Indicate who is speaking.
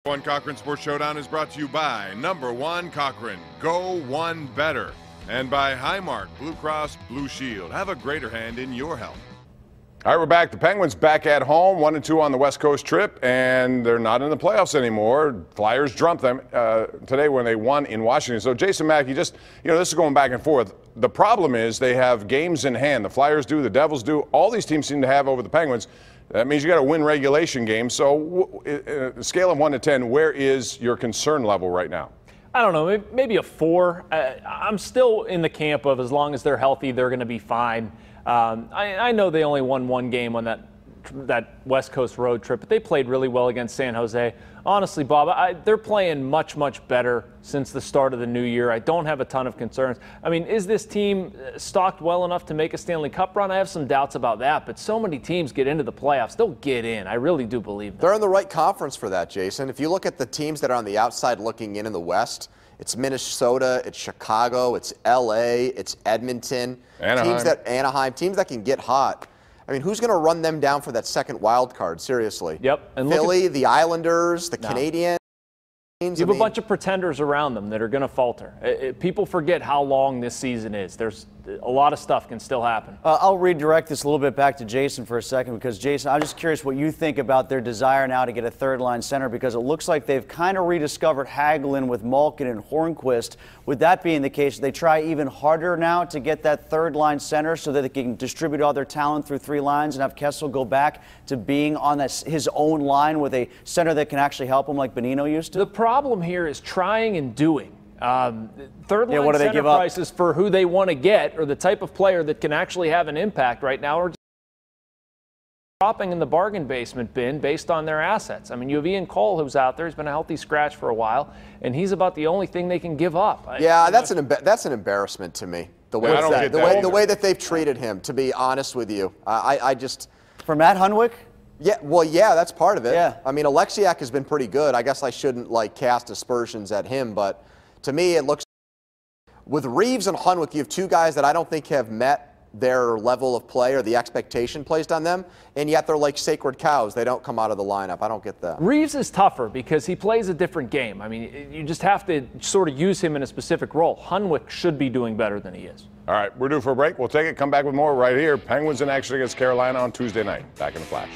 Speaker 1: One Cochran Sports Showdown is brought to you by Number One Cochran, Go One Better, and by Highmark Blue Cross Blue Shield. Have a greater hand in your health. All right, we're back. The Penguins back at home, 1-2 on the West Coast trip, and they're not in the playoffs anymore. Flyers jumped them today when they won in Washington. So, Jason Mackey, this is going back and forth. The problem is they have games in hand. The Flyers do, the Devils do. All these teams seem to have over the Penguins. That means you got to win regulation games. So, a scale of 1 to 10, where is your concern level right now?
Speaker 2: I don't know, maybe a 4. I'm still in the camp of as long as they're healthy, they're going to be fine. I know they only won 1 game on that West Coast road trip, but they played really well against San Jose. Honestly, Bob, they're playing much, much better since the start of the new year. I don't have a ton of concerns. I mean, is this team stocked well enough to make a Stanley Cup run? I have some doubts about that, but so many teams get into the playoffs. They'll get in. I really do believe that.
Speaker 3: They're in the right conference for that, Jason. If you look at the teams that are on the outside looking in the West, it's Minnesota, it's Chicago, it's L.A., it's Edmonton. Anaheim. Teams that can get hot. I mean, who's going to run them down for that second wild card? Seriously.
Speaker 2: Yep. And
Speaker 3: Philly, the Islanders, the Canadiens.
Speaker 2: You have a bunch of pretenders around them that are going to falter. People forget how long this season is. There's a lot of stuff can still happen.
Speaker 4: I'll redirect this a little bit back to Jason for a second because, Jason, I'm just curious what you think about their desire now to get a third-line center because it looks like they've kind of rediscovered Hagelin with Malkin and Hornquist. With that being the case, they try even harder now to get that third-line center so that they can distribute all their talent through 3 lines and have Kessel go back to being on his own line with a center that can actually help him like Bonino used to?
Speaker 2: The problem here is trying and doing. Third-line center prices for who they want to get or the type of player that can actually have an impact right now are dropping in the bargain basement bin based on their assets. I mean, you have Ian Cole who's out there. He's been a healthy scratch for a while, and he's about the only thing they can give up.
Speaker 3: Yeah, that's an embarrassment to me. The way that they've treated him, to be honest with you. I just...
Speaker 4: For Matt Hunwick?
Speaker 3: Yeah, well, yeah, that's part of it.
Speaker 4: Yeah.
Speaker 3: I mean, Alexiak has been pretty good. I guess I shouldn't, cast aspersions at him, but to me, it looks... With Reeves and Hunwick, you have 2 guys that I don't think have met their level of play or the expectation placed on them, and yet they're like sacred cows. They don't come out of the lineup. I don't get that.
Speaker 2: Reeves is tougher because he plays a different game. I mean, you just have to sort of use him in a specific role. Hunwick should be doing better than he is.
Speaker 1: All right, we're due for a break. We'll take it, come back with more right here. Penguins in action against Carolina on Tuesday night. Back in the Flash.